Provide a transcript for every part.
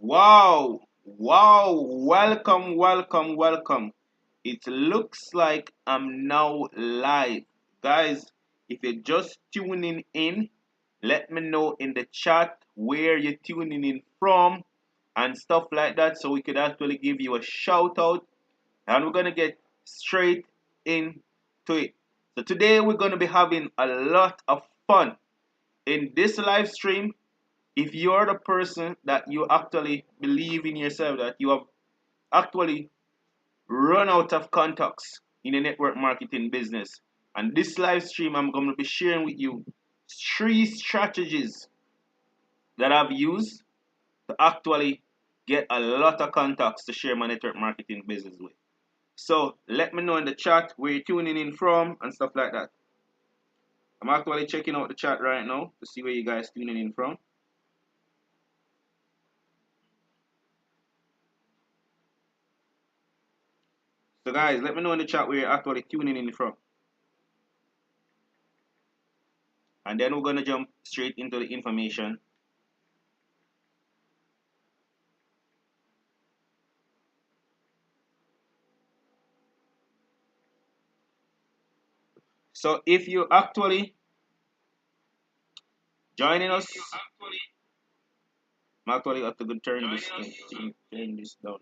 Wow, welcome. It looks like I'm now live. Guys, if you're just tuning in, let me know in the chat where you're tuning in from and stuff like that so we could actually give you a shout out and we're gonna get straight into it. So today we're gonna be having a lot of fun. In this live stream, if you're the person that you actually believe in yourself, that you have actually run out of contacts in the network marketing business, and this live stream, I'm going to be sharing with you three strategies that I've used to actually get a lot of contacts to share my network marketing business with. So let me know in the chat where you're tuning in from and stuff like that. I'm actually checking out the chat right now to see where you guys tuning in from. So guys, let me know in the chat where you're actually tuning in from. And then we're going to jump straight into the information. So if you actually joining us, I'm actually have to turn this down.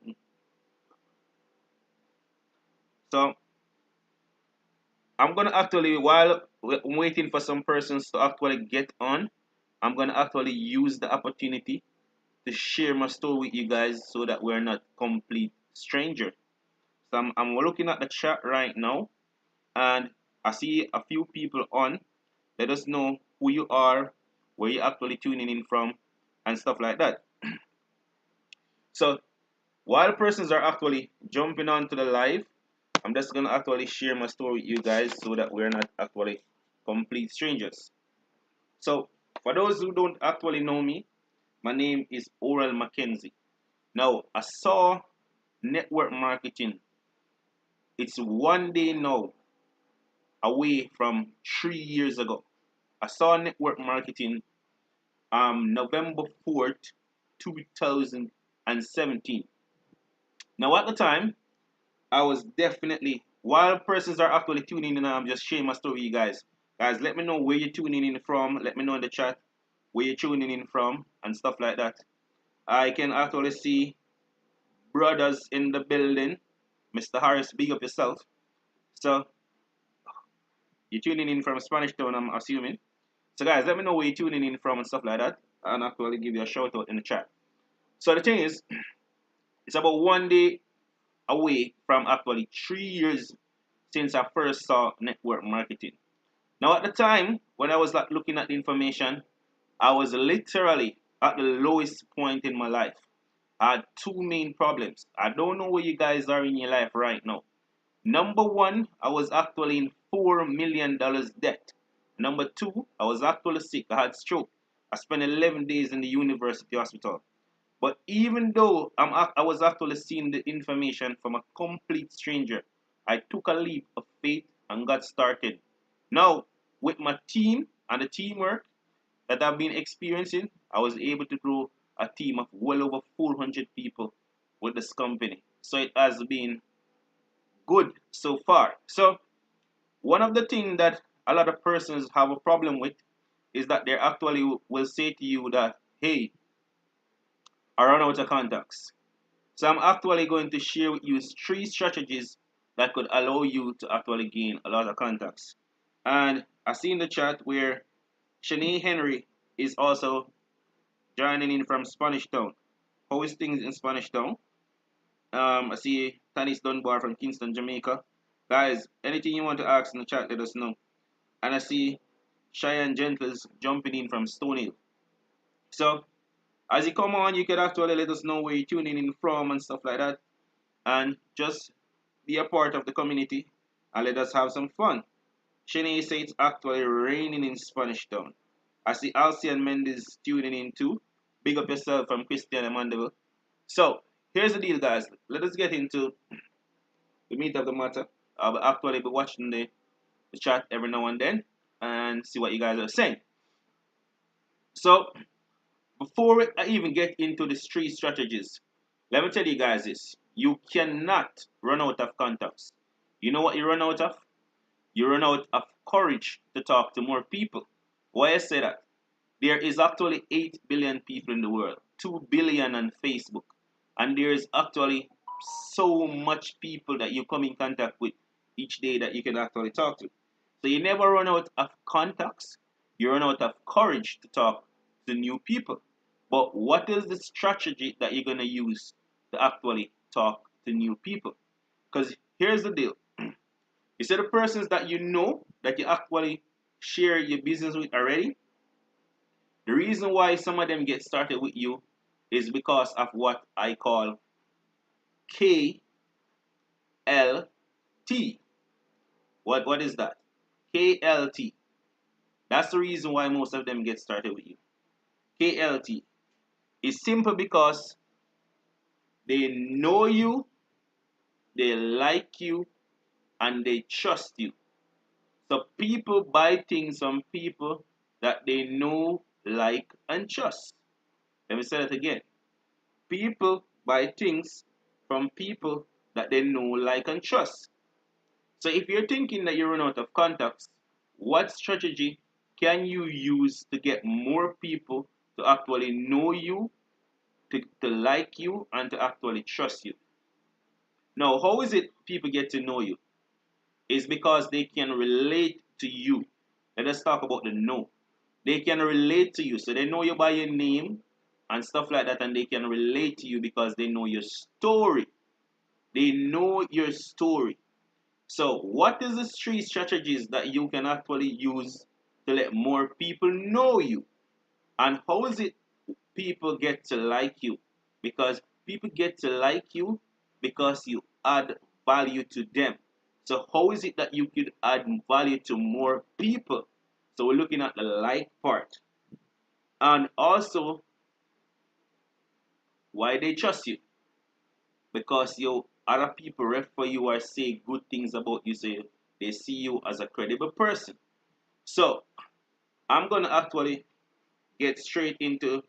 So I'm gonna actually, while I'm waiting for some persons to actually get on, I'm gonna actually use the opportunity to share my story with you guys so that we're not complete strangers. So I'm looking at the chat right now, and I see a few people on. Let us know who you are, where you're actually tuning in from, and stuff like that. So while persons are actually jumping onto the live, I'm just gonna actually share my story with you guys so that we're not actually complete strangers. So for those who don't actually know me, my name is Oral Mackenzie. Now I saw network marketing. It's one day now away from 3 years ago. I saw network marketing November 4th, 2017. Now at the time, I was definitely, while persons are actually tuning in, I'm just sharing my story with you guys. Guys, let me know where you're tuning in from. Let me know in the chat where you're tuning in from and stuff like that. I can actually see brothers in the building. Mr. Harris, big up yourself. So, you're tuning in from Spanish Town, I'm assuming. So, guys, let me know where you're tuning in from and stuff like that. And actually give you a shout out in the chat. So, the thing is, it's about one day away from actually 3 years since I first saw network marketing. Now, at the time when I was like looking at the information, I was literally at the lowest point in my life. I had two main problems. I don't know where you guys are in your life right now. Number one, I was actually in $4 million debt. Number two, I was actually sick. I had stroke. I spent 11 days in the university hospital. But even though I was actually seeing the information from a complete stranger, I took a leap of faith and got started. Now, with my team and the teamwork that I've been experiencing, I was able to grow a team of well over 400 people with this company. So it has been good so far. So one of the things that a lot of persons have a problem with is that they actually will say to you that, hey, I run out of contacts. So I'm actually going to share with you three strategies that could allow you to actually gain a lot of contacts. And I see in the chat where Shanae Henry is also joining in from Spanish Town. How is things in Spanish Town? I see Tanis Dunbar from Kingston, Jamaica. Guys, anything you want to ask in the chat, let us know. And I see Cheyenne Gentles jumping in from Stone Hill. So as you come on, you can actually let us know where you're tuning in from and stuff like that. And just be a part of the community and let us have some fun. Shanae says it's actually raining in Spanish Town. I see Alcian Mendes tuning in too. Big up yourself from Christian Amandeville. So, here's the deal, guys. Let us get into the meat of the matter. I'll actually be watching the chat every now and then and see what you guys are saying. So, Before I even get into the street strategies, let me tell you guys this. You cannot run out of contacts. You know what you run out of? You run out of courage to talk to more people. Why I say that? There is actually 8 billion people in the world, 2 billion on Facebook, and there is actually so much people that you come in contact with each day that you can actually talk to. So you never run out of contacts, you run out of courage to talk to new people. But what is the strategy that you're going to use to actually talk to new people? Because here's the deal. You see the persons that you know that you actually share your business with already, the reason why some of them get started with you is because of what I call KLT. What is that? KLT. That's the reason why most of them get started with you. KLT is simple because they know you, they like you, and they trust you. So people buy things from people that they know, like, and trust. Let me say that again. People buy things from people that they know, like, and trust. So if you're thinking that you run out of contacts, what strategy can you use to get more people to actually know you, to like you, and to actually trust you? Now, how is it people get to know you? It's because they can relate to you. Let us talk about the know. They can relate to you. So they know you by your name and stuff like that, and they can relate to you because they know your story. They know your story. So, what is the three strategies that you can actually use to let more people know you? And how is it people get to like you? Because people get to like you because you add value to them. So, how is it that you could add value to more people? So, we're looking at the like part. And also, why they trust you. Because you other people refer you or say good things about you, so they see you as a credible person. So I'm gonna actually get straight into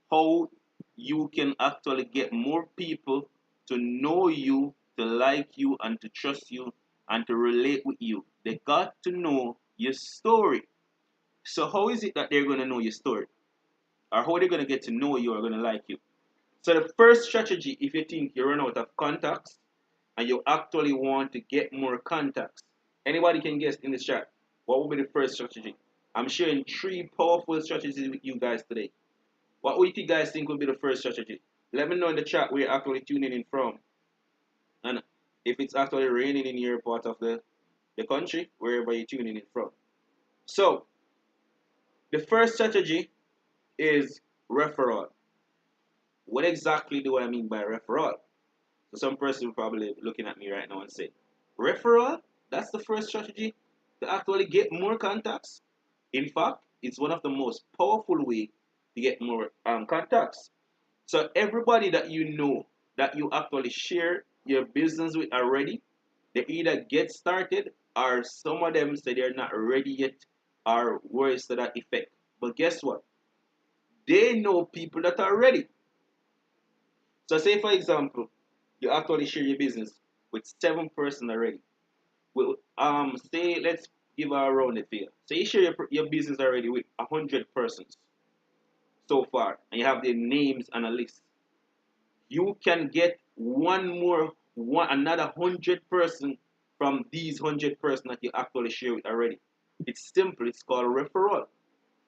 how you can actually get more people to know you, to like you, and to trust you, and to relate with you. They got to know your story. So how is it that they're gonna know your story? Or how are they gonna get to know you or gonna like you? So the first strategy, if you think you run out of contacts and you actually want to get more contacts, anybody can guess in the chat. What will be the first strategy? I'm sharing three powerful strategies with you guys today. What would you guys think will be the first strategy? Let me know in the chat where you're actually tuning in from. And if it's actually raining in your part of the country, wherever you're tuning in from. So, the first strategy is referral. What exactly do I mean by referral? So some person will probably looking at me right now and say, referral? That's the first strategy to actually get more contacts. In fact, it's one of the most powerful way to get more contacts. So everybody that you know that you actually share your business with already, they either get started or some of them say they're not ready yet or worse to that effect. But guess what? They know people that are ready. So say for example, you actually share your business with 7 persons already. Well, say let's give a rounded figure. So you share your business already with 100 persons so far, and you have their names and a list. You can get another 100 person from these 100 persons that you actually share with already. It's simple. It's called referral.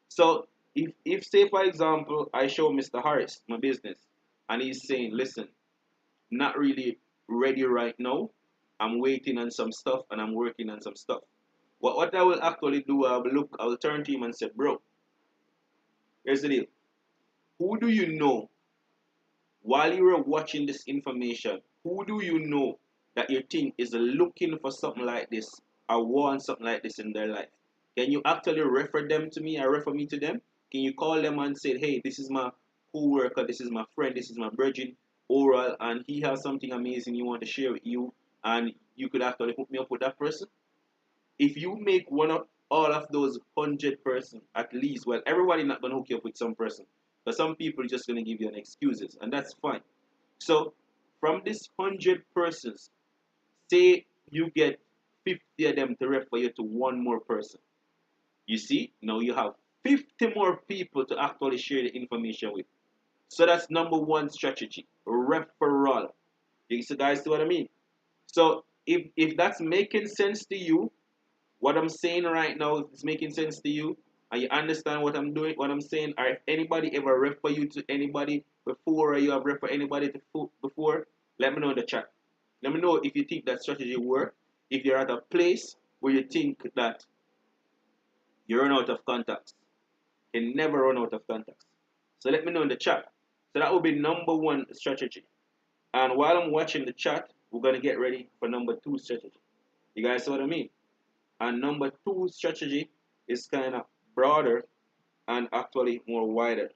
So if say for example I show Mr. Harris my business, and he's saying, listen, not really ready right now. I'm waiting on some stuff and I'm working on some stuff. What I will actually do, I will turn to him and say, bro, here's the deal. Who do you know while you were watching this information? Who do you know that you think is looking for something like this or want something like this in their life? Can you actually refer them to me or refer me to them? Can you call them and say, hey, this is my co-worker, this is my friend, this is my virgin oral, and he has something amazing you want to share with you, and you could actually hook me up with that person? If you make one of all of those 100 persons at least, well, everybody not gonna hook you up with some person, But some people are just gonna give you an excuses, and that's fine. So from this 100 persons, say you get 50 of them to refer you to one more person. You see, now you have 50 more people to actually share the information with. So that's number one strategy, referral. You guys see what I mean? So if that's making sense to you, what I'm saying right now is making sense to you, and you understand what I'm doing, what I'm saying, or if anybody ever refer you to anybody before, or you have referred anybody to before, let me know in the chat. Let me know if you think that strategy work. If you're at a place where you think that you run out of contacts, you can never run out of contacts. So let me know in the chat. So that would be number one strategy. And while I'm watching the chat, we're gonna get ready for number two strategy. You guys see what I mean? And number two strategy is kind of broader and actually more wider.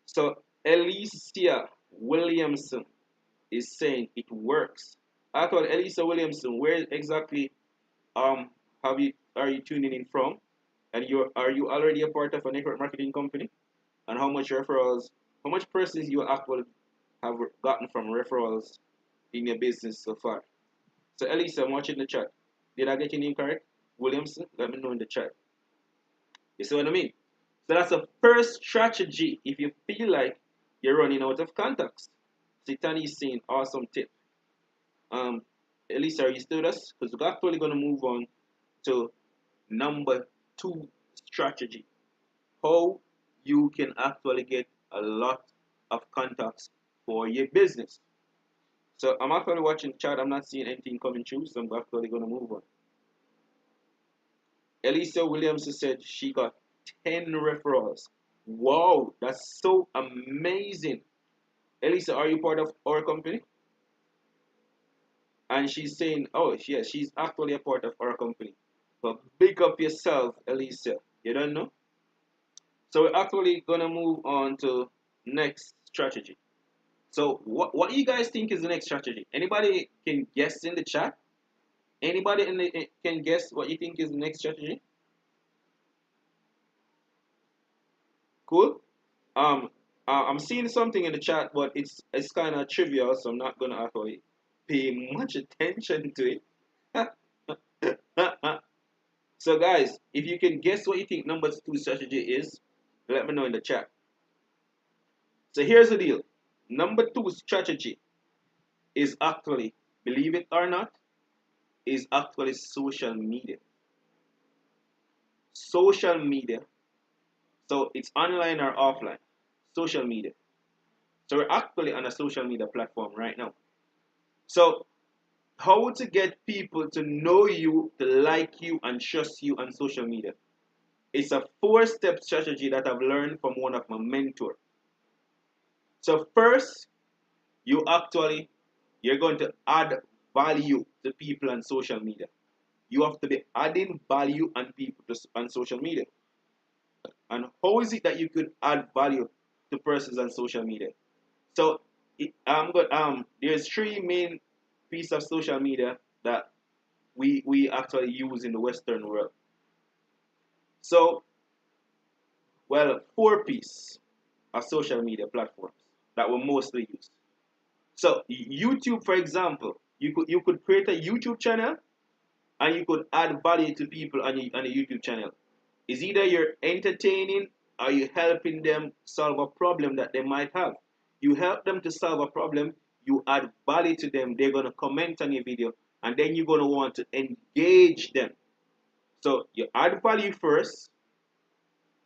So Alicia Williamson is saying it works. Actually, Alicia Williamson, where exactly have you are you tuning in from? And are you already a part of a network marketing company? And how much referrals, how much persons you actually have gotten from referrals in your business so far? So Elisa, I'm watching the chat. Did I get your name correct? Williamson? Let me know in the chat. You see what I mean? So that's the first strategy if you feel like you're running out of contacts. Sitani is saying awesome tip. Elisa, are you still with us? Because we're actually going to move on to number two strategy. How you can actually get a lot of contacts for your business. So I'm actually watching the chat. I'm not seeing anything coming through, so I'm actually going to move on. Elisa Williams said she got 10 referrals. Wow, that's so amazing. Elisa, are you part of our company? And she's saying, oh, yes, she's actually a part of our company. But big up yourself, Elisa. You don't know? So we're actually going to move on to next strategy. So what you guys think is the next strategy? Anybody can guess in the chat? Anybody can guess what you think is the next strategy? Cool. I'm seeing something in the chat, but it's kind of trivial, so I'm not gonna actually pay much attention to it. So guys, if you can guess what you think number two strategy is, let me know in the chat. So here's the deal. Number two strategy is actually, believe it or not, is actually social media. Social media. So it's online or offline. Social media. So we're actually on a social media platform right now. So how to get people to know you, to like you, and trust you on social media. It's a 4-step strategy that I've learned from one of my mentors. So first, you're going to add value to people on social media. You have to be adding value on people on social media. And how is it that you could add value to persons on social media? So there's 3 main pieces of social media that we actually use in the Western world. So, well, 4 pieces of social media platforms that we mostly use. So YouTube, for example, you could create a YouTube channel and you could add value to people on a YouTube channel. It's either you're entertaining or you're helping them solve a problem that they might have. You help them to solve a problem, you add value to them, they're going to comment on your video, and then you're going to want to engage them. So you add value first,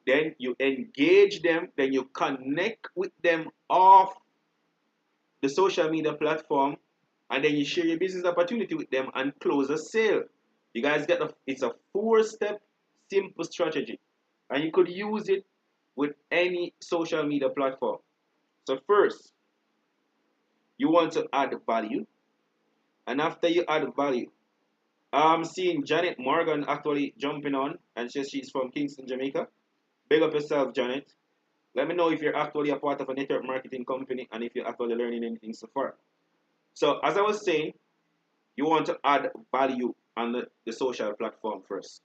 then you engage them, then you connect with them off the social media platform, and then you share your business opportunity with them and close a sale. You guys get it's a 4-step simple strategy, and you could use it with any social media platform. So first, you want to add value, and after you add value, I'm seeing Janet Morgan actually jumping on, and says she's from Kingston, Jamaica. Big up yourself, Janet. Let me know if you're actually a part of a network marketing company and if you're actually learning anything so far. So as I was saying, you want to add value on the social platform first.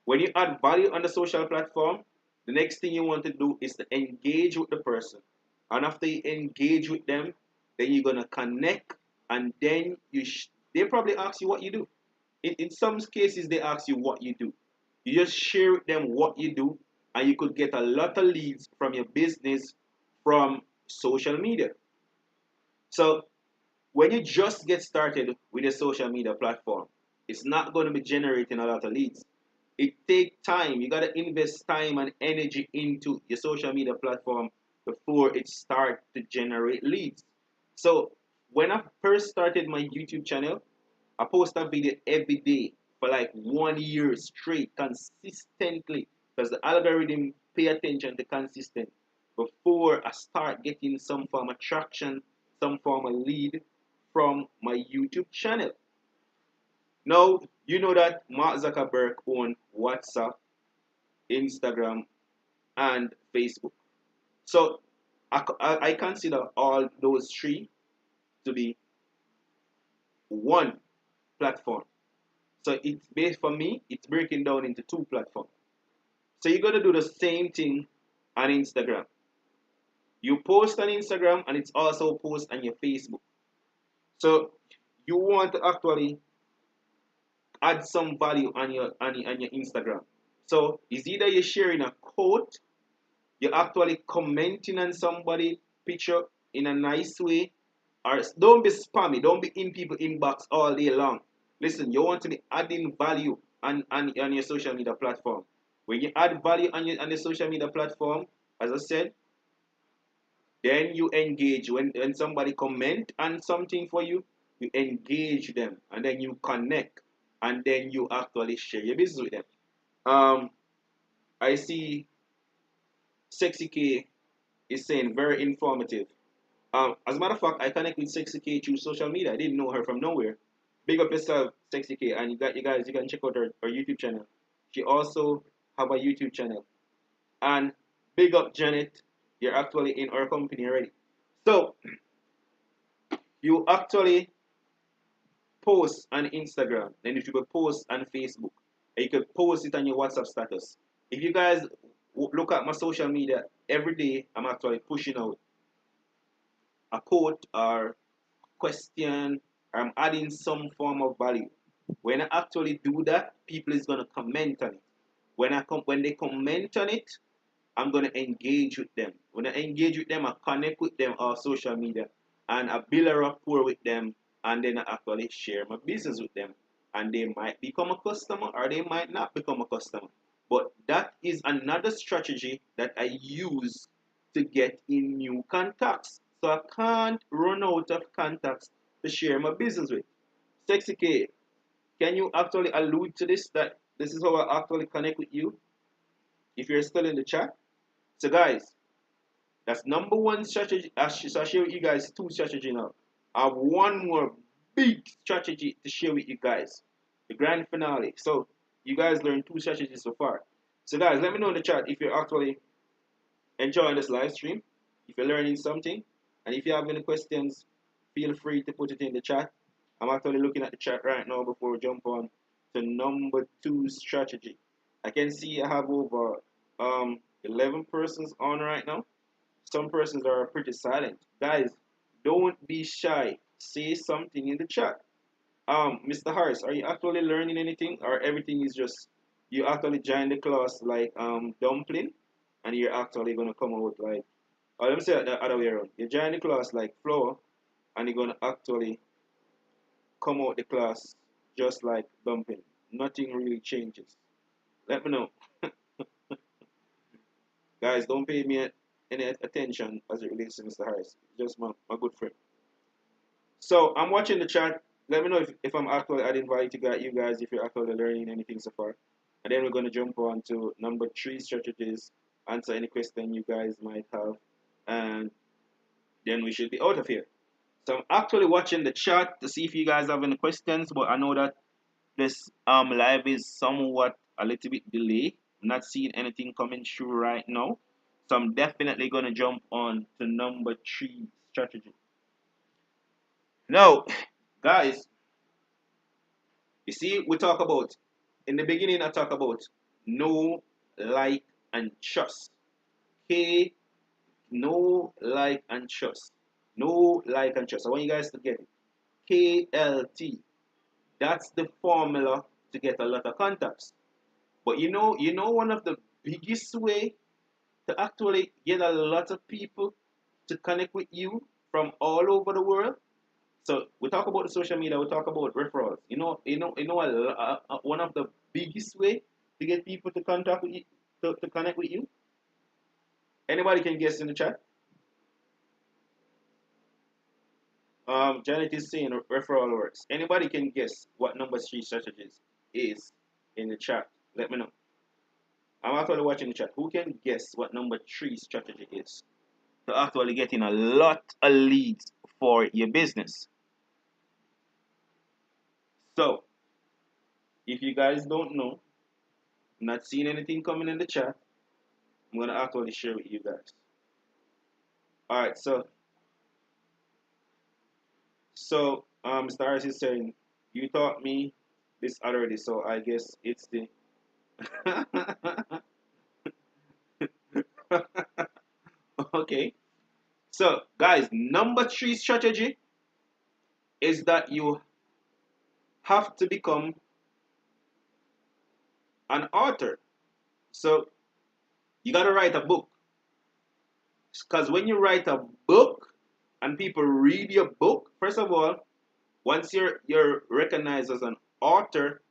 When you add value on the social platform, The next thing you want to do is to engage with the person. And after you engage with them, then you're gonna connect, and then they probably ask you what you do. In some cases, they ask you what you do. You just share with them what you do, and you could get a lot of leads from your business from social media. So when you just get started with a social media platform, it's not going to be generating a lot of leads. It takes time. You got to invest time and energy into your social media platform before it starts to generate leads. So when I first started my YouTube channel, I post a video every day for like 1 year straight, consistently, because the algorithm pay attention to consistent before I start getting some form of traction, some form of lead from my YouTube channel. Now, you know that Mark Zuckerberg owns WhatsApp, Instagram, and Facebook. So I consider all those three to be one platform. So it's based for me, it's breaking down into two platforms. So you're gonna do the same thing on Instagram. You post on Instagram and it's also post on your Facebook. So you want to actually add some value on your Instagram. So it's either you're sharing a quote, you're actually commenting on somebody picture in a nice way, or don't be spammy, don't be in people inbox all day long. Listen, you want to be adding value on your social media platform. When you add value on your social media platform, as I said, then you engage. When somebody comment on something for you, you engage them and then you connect and then you actually share your business with them. Um, I see Sexy K is saying very informative. As a matter of fact, I connect with Sexy K through social media. I didn't know her from nowhere. Big up yourself, Sexy K, and you guys, you can check out her YouTube channel. She also have a YouTube channel. And big up Janet, you're actually in our company already. So you actually post on Instagram, then you could post on Facebook, and you could post it on your WhatsApp status. If you guys look at my social media every day, I'm actually pushing out a quote or question, or I'm adding some form of value. When I actually do that, people is gonna comment on it. When they comment on it, I'm gonna engage with them. When I engage with them, I connect with them on social media, and I build a rapport with them, and then I actually share my business with them, and they might become a customer or they might not become a customer. But that is another strategy that I use to get in new contacts. So I can't run out of contacts to share my business with. Sexy K, can you actually allude to this? That this is how I actually connect with you if you're still in the chat. So guys, that's number one strategy. So I share with you guys two strategy now. I have one more big strategy to share with you guys. The grand finale. So you guys learned two strategies so far. So guys, let me know in the chat if you're actually enjoying this live stream, if you're learning something, and if you have any questions, feel free to put it in the chat. I'm actually looking at the chat right now before we jump on to number two strategy. I can see I have over 11 persons on right now. Some persons are pretty silent. Guys, don't be shy. Say something in the chat. Mr. Harris, are you actually learning anything, or everything is just you actually join the class like dumpling, and you're actually gonna come out like, or let me say it the other way around. You join the class like flour, and you're gonna actually come out the class just like dumpling. Nothing really changes. Let me know. Guys, don't pay me any attention as it relates to Mr. Harris. Just my good friend. So I'm watching the chat. Let me know if I'm actually adding value to you guys, if you're actually learning anything so far. And then we're going to jump on to number three strategies, answer any question you guys might have, and then we should be out of here. So I'm actually watching the chat to see if you guys have any questions, but I know that this live is somewhat a little bit delayed. I'm not seeing anything coming through right now. So I'm definitely going to jump on to number three strategy. Now, guys, you see, we talk about, in the beginning, I talk about know, like, and trust. K, know, like, and trust. Know, like, and trust. I want you guys to get it. KLT. That's the formula to get a lot of contacts. But one of the biggest way to actually get a lot of people to connect with you from all over the world. So we talk about the social media. We talk about referrals. One of the biggest way to get people to contact with you, to connect with you. Anybody can guess in the chat. Janet is saying referral works. Anybody can guess what number three strategies is in the chat. Let me know. I'm actually watching the chat. Who can guess what number three strategy is to actually getting a lot of leads for your business? So, if you guys don't know, not seeing anything coming in the chat, I'm gonna actually share with you guys. All right, Stars is saying you taught me this already, so I guess it's the okay. So, guys, number three strategy is that you have to become an author. So, you got to write a book. Because when you write a book and people read your book, first of all, once you're recognized as an author,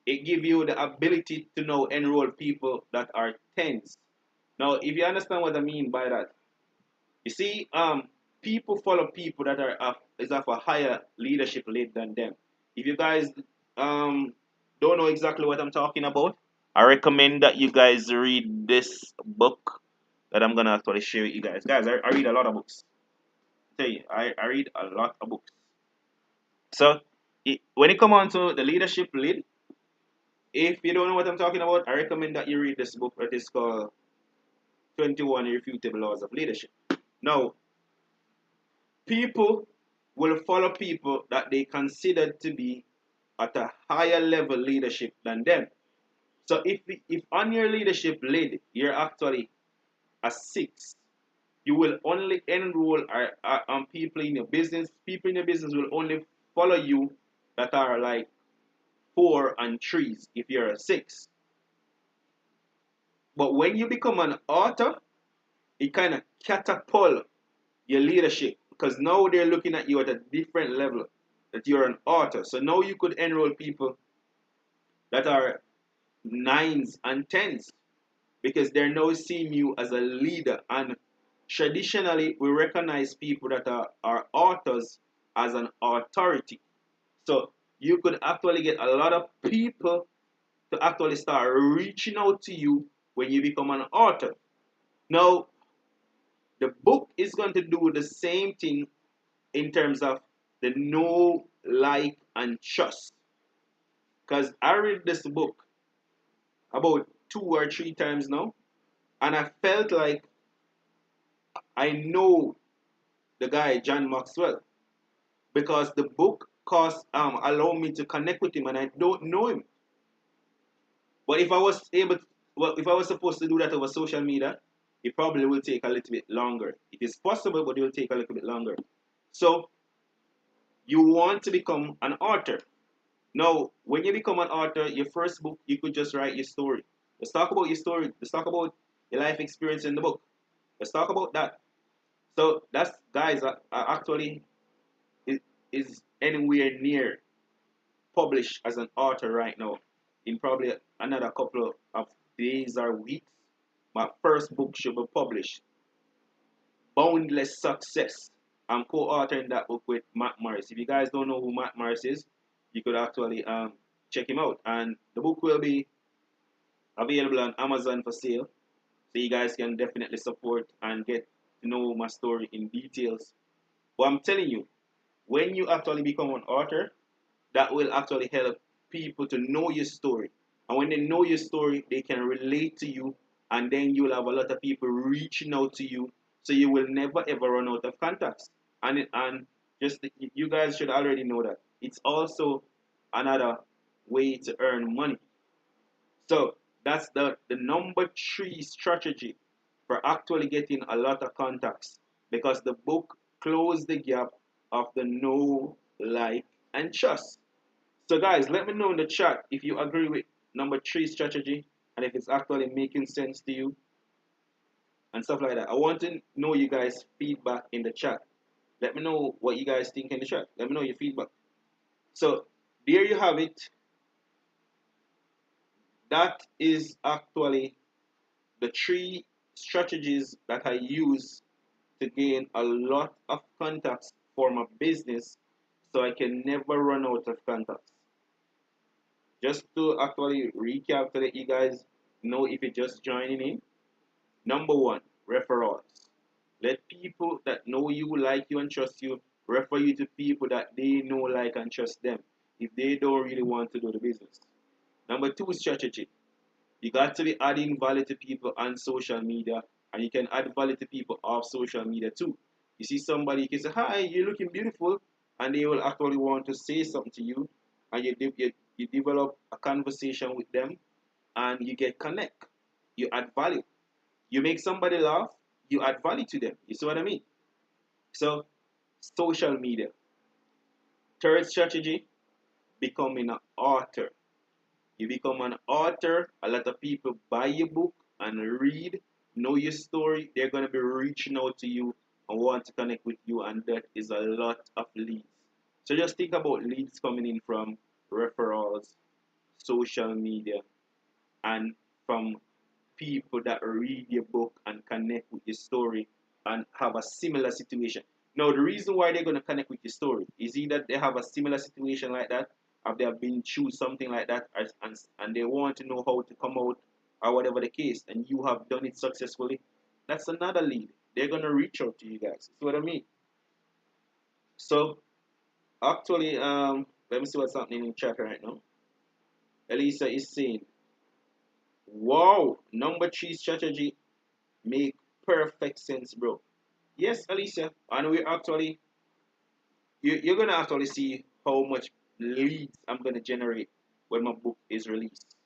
it gives you the ability to now enroll people that are tens. Now, if you understand what I mean by that, you see, people follow people that is of a higher leadership lead than them. If you guys don't know exactly what I'm talking about, I recommend that you guys read this book that I'm gonna actually share with you guys. Guys, I read a lot of books. I tell you, I read a lot of books. So when it comes on to the leadership lead, if you don't know what I'm talking about, I recommend that you read this book that is called 21 Irrefutable Laws of Leadership. Now, people will follow people that they consider to be at a higher level leadership than them. So if on your leadership lead you're actually a 6, you will only enroll on people in your business. People in your business will only follow you that are like 4 and 3s if you're a 6. But when you become an author, it kind of catapult your leadership because now they're looking at you at a different level that you're an author. So now you could enroll people that are 9s and 10s because they're now seeing you as a leader. And traditionally, we recognize people that are authors as an authority. So you could actually get a lot of people to actually start reaching out to you when you become an author. Now, the book is going to do the same thing in terms of the know, like, and trust. Because I read this book about 2 or 3 times now, and I felt like I know the guy John Maxwell because the book cost allow me to connect with him, and I don't know him. But if I was able, if I was supposed to do that over social media, it probably will take a little bit longer. It is possible, but it will take a little bit longer. So you want to become an author. Now, when you become an author, your first book, you could just write your story. Let's talk about your story. Let's talk about your life experience in the book. Let's talk about that. So that's guys actually is anywhere near published as an author right now. In probably another couple of days or weeks, my first book should be published. Boundless Success. I'm co-authoring that book with Matt Morris. If you guys don't know who Matt Morris is, you could actually check him out. And the book will be available on Amazon for sale. So you guys can definitely support and get to know my story in details. But I'm telling you, when you actually become an author, that will actually help people to know your story. And when they know your story, they can relate to you, and then you'll have a lot of people reaching out to you, so you will never ever run out of contacts. And just you guys should already know that it's also another way to earn money. So That's the number three strategy for actually getting a lot of contacts, because the book closed the gap of the know, like, and trust. So guys, let me know in the chat if you agree with number three strategy and if it's actually making sense to you and stuff like that. I want to know you guys' feedback in the chat. Let me know what you guys think in the chat. Let me know your feedback. So there you have it. That is actually the three strategies that I use to gain a lot of contacts for my business so I can never run out of contacts. Just to actually recap to let you guys know if you're just joining in. Number one, referrals. Let people that know you, like you, and trust you refer you to people that they know, like, and trust them if they don't really want to do the business. Number two, strategy. You got to be adding value to people on social media, and you can add value to people off social media too. You see somebody, you can say, "Hi, you're looking beautiful," and they will actually want to say something to you, and you develop a conversation with them, and you get connect. You add value. You make somebody laugh, you add value to them. You see what I mean? So, social media. Third strategy, becoming an author. You become an author, a lot of people buy your book and read, know your story. They're going to be reaching out to you and want to connect with you, and that is a lot of leads. So just think about leads coming in from referrals, social media, and from people that read your book and connect with your story and have a similar situation. Now, the reason why they're going to connect with your story is either they have a similar situation like that, or they have been through something like that, and they want to know how to come out, or whatever the case, and you have done it successfully. That's another lead. They're going to reach out to you guys. See what I mean? So, actually, let me see what's happening in chat right now. Elisa is saying, wow, number three strategy make perfect sense, bro. Yes, Alicia, and we're actually you're gonna actually see how much leads I'm gonna generate when my book is released.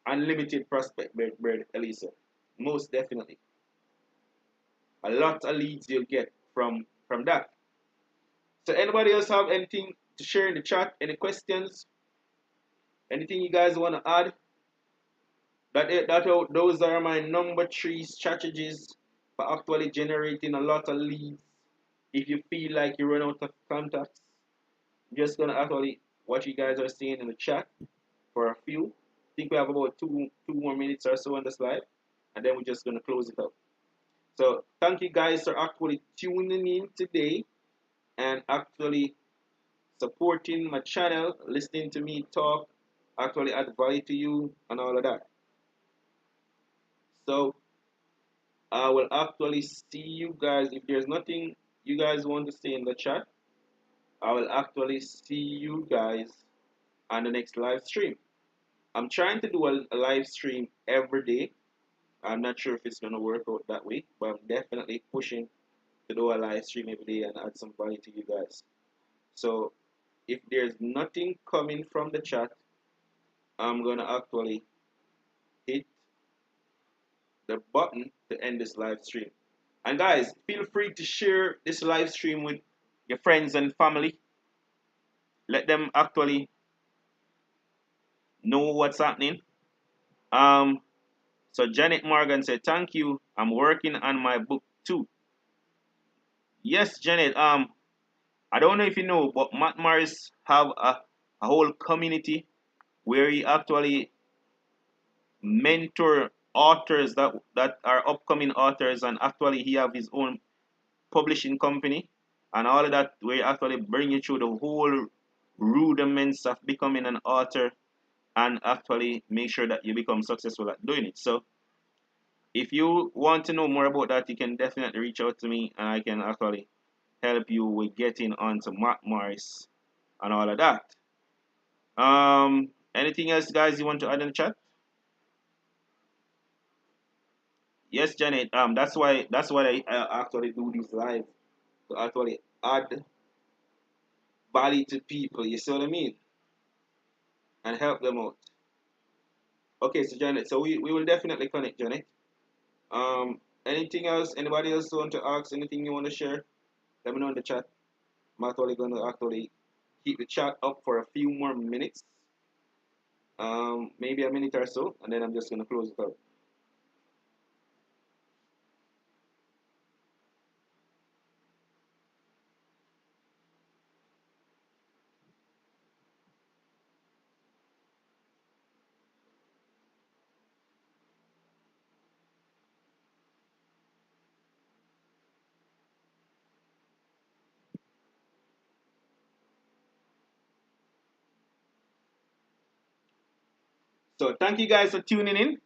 Unlimited prospect, bird, Alicia. Most definitely, a lot of leads you'll get from that. So, anybody else have anything to share in the chat? Any questions? Anything you guys want to add? Those are my number three strategies for actually generating a lot of leads. If you feel like you run out of contacts, I'm just gonna actually what you guys are saying in the chat for a few. I think we have about two more minutes or so on the slide, and then we're just gonna close it up. So thank you guys for actually tuning in today and actually supporting my channel, listening to me talk, actually add value to you and all of that. So I will actually see you guys. If there's nothing you guys want to say in the chat, I will actually see you guys on the next live stream. I'm trying to do a live stream every day. I'm not sure if it's going to work out that way, but I'm definitely pushing to do a live stream every day and add some value to you guys. So if there's nothing coming from the chat, I'm going to actually hit the button to end this live stream. And guys, feel free to share this live stream with your friends and family. Let them actually know what's happening. So Janet Morgan said, "Thank you. I'm working on my book too." Yes, Janet. I don't know if you know, but Matt Morris have a whole community where he actually mentor authors that are upcoming authors, and actually he have his own publishing company and all of that, where he actually bring you through the whole rudiments of becoming an author and actually make sure that you become successful at doing it. So if you want to know more about that, you can definitely reach out to me and I can actually help you with getting onto Matt Morris and all of that. Anything else, guys, you want to add in the chat? Yes, Janet. That's why I actually do these live to actually add value to people. You see what I mean? and help them out. Okay, so Janet, so we will definitely connect, Janet. Anything else? Anybody else want to ask? Anything you want to share? Let me know in the chat. I'm actually going to actually keep the chat up for a few more minutes, maybe a minute or so, and then I'm just going to close it out. So thank you guys for tuning in,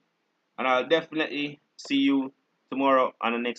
and I'll definitely see you tomorrow on the next